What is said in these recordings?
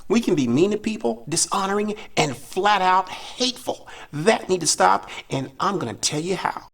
We can be mean to people, dishonoring, and flat out hateful. That need to stop, and I'm going to tell you how.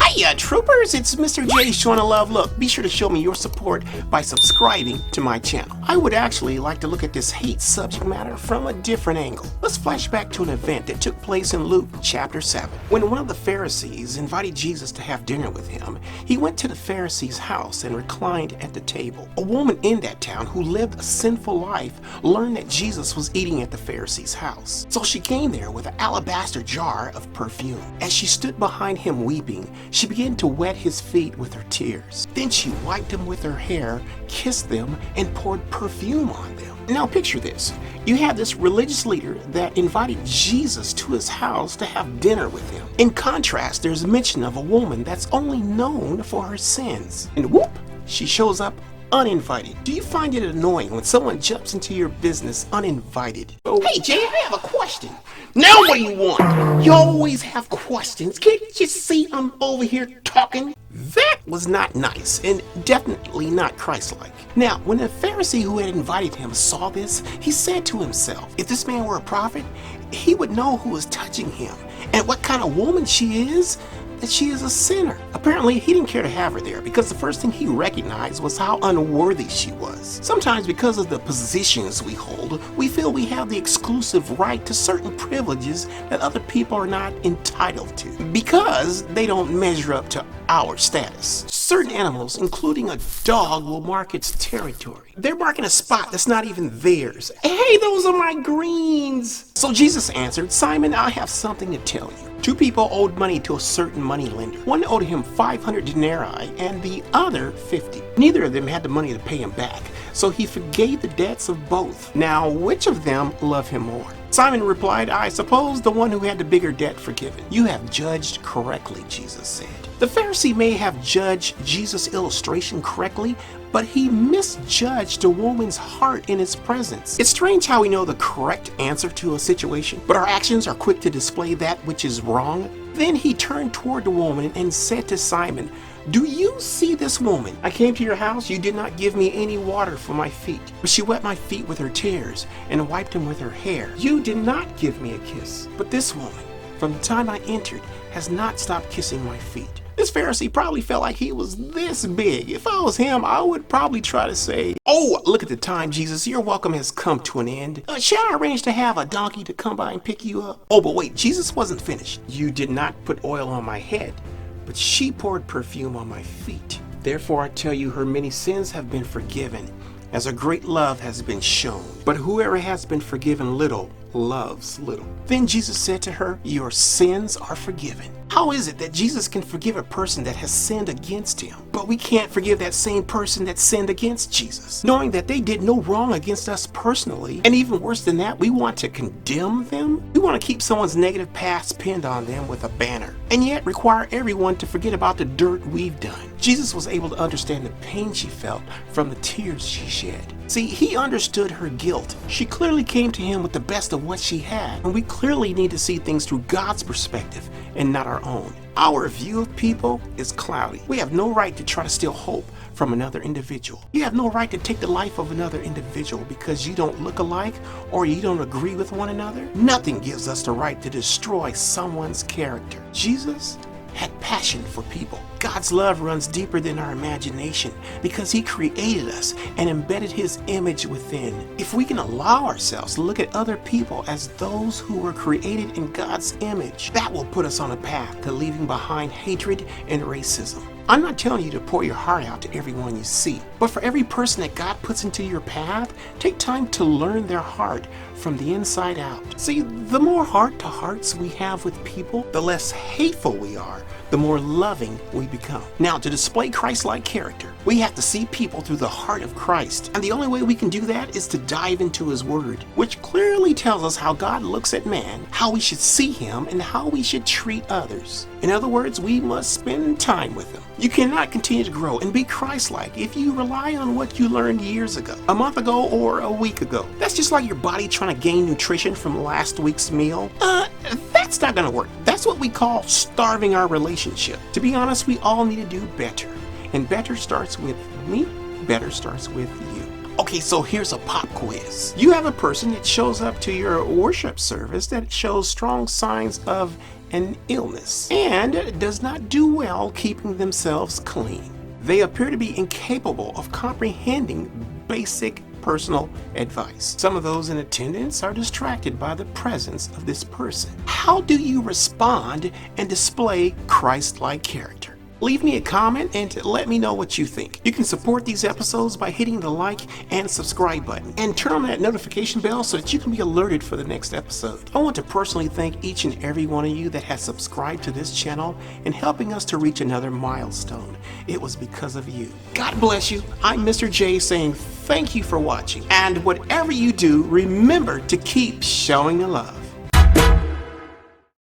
Hiya, troopers! It's Mr. J showing a love look. Be sure to show me your support by subscribing to my channel. I would actually like to look at this hate subject matter from a different angle. Let's flash back to an event that took place in Luke chapter 7. When one of the Pharisees invited Jesus to have dinner with him, he went to the Pharisee's house and reclined at the table. A woman in that town who lived a sinful life learned that Jesus was eating at the Pharisee's house. So she came there with an alabaster jar of perfume. As she stood behind him weeping, she began to wet his feet with her tears. Then she wiped them with her hair, kissed them, and poured perfume on them. Now picture this. You have this religious leader that invited Jesus to his house to have dinner with him. In contrast, there's mention of a woman that's only known for her sins. And whoop, she shows up uninvited. Do you find it annoying when someone jumps into your business uninvited? Oh, hey Jay, I have a question. Now what do you want? You always have questions. Can't you see I'm over here talking? That was not nice and definitely not Christ-like. Now, when the Pharisee who had invited him saw this, he said to himself, if this man were a prophet, he would know who is touching him and what kind of woman she is, that she is a sinner. Apparently, he didn't care to have her there because the first thing he recognized was how unworthy she was. Sometimes because of the positions we hold, we feel we have the exclusive right to certain privileges that other people are not entitled to because they don't measure up to our status. Certain animals, including a dog, will mark its territory. They're marking a spot that's not even theirs. Hey, those are my greens. So Jesus answered, Simon, I have something to tell you. Two people owed money to a certain money lender. One owed him 500 denarii and the other 50. Neither of them had the money to pay him back, so he forgave the debts of both. Now, which of them loved him more? Simon replied, I suppose the one who had the bigger debt forgiven. You have judged correctly, Jesus said. The Pharisee may have judged Jesus' illustration correctly, but he misjudged the woman's heart in his presence. It's strange how we know the correct answer to a situation, but our actions are quick to display that which is wrong. Then he turned toward the woman and said to Simon, do you see this woman? I came to your house, you did not give me any water for my feet, but she wet my feet with her tears and wiped them with her hair. You did not give me a kiss, but this woman, from the time I entered, has not stopped kissing my feet. This Pharisee probably felt like he was this big. If I was him, I would probably try to say, oh, look at the time, Jesus, your welcome has come to an end. Shall I arrange to have a donkey to come by and pick you up? Oh, but wait, Jesus wasn't finished. You did not put oil on my head, but she poured perfume on my feet. Therefore, I tell you, her many sins have been forgiven, as a great love has been shown. But whoever has been forgiven little loves little. Then Jesus said to her, your sins are forgiven. How is it that Jesus can forgive a person that has sinned against him, but we can't forgive that same person that sinned against Jesus, knowing that they did no wrong against us personally? And even worse than that, we want to condemn them? We want to keep someone's negative past pinned on them with a banner, and yet require everyone to forget about the dirt we've done. Jesus was able to understand the pain she felt from the tears she shed. See, he understood her guilt. She clearly came to him with the best of what she had, and we clearly need to see things through God's perspective and not our own. Our view of people is cloudy. We have no right to try to steal hope from another individual. You have no right to take the life of another individual because you don't look alike or you don't agree with one another. Nothing gives us the right to destroy someone's character. Jesus had passion for people. God's love runs deeper than our imagination because he created us and embedded his image within. If we can allow ourselves to look at other people as those who were created in God's image, that will put us on a path to leaving behind hatred and racism. I'm not telling you to pour your heart out to everyone you see, but for every person that God puts into your path, take time to learn their heart from the inside out. See, the more heart-to-hearts we have with people, the less hateful we are, the more loving we become. Now, to display Christ-like character, we have to see people through the heart of Christ, and the only way we can do that is to dive into his word, which clearly tells us how God looks at man, how we should see him, and how we should treat others. In other words, we must spend time with him. You cannot continue to grow and be Christ-like if you rely on what you learned years ago, a month ago, or a week ago. That's just like your body trying to gain nutrition from last week's meal. That's not gonna work. That's what we call starving our relationship. To be honest, we all need to do better. And better starts with me better starts with you. Okay, so here's a pop quiz. You have a person that shows up to your worship service that shows strong signs of an illness and does not do well keeping themselves clean. They appear to be incapable of comprehending basic personal advice. Some of those in attendance are distracted by the presence of this person. How do you respond and display Christ-like character? Leave me a comment and let me know what you think. You can support these episodes by hitting the like and subscribe button and turn on that notification bell so that you can be alerted for the next episode. I want to personally thank each and every one of you that has subscribed to this channel and helping us to reach another milestone. It was because of you. God bless you. I'm Mr. J saying thank you for watching. And whatever you do, remember to keep showing the love.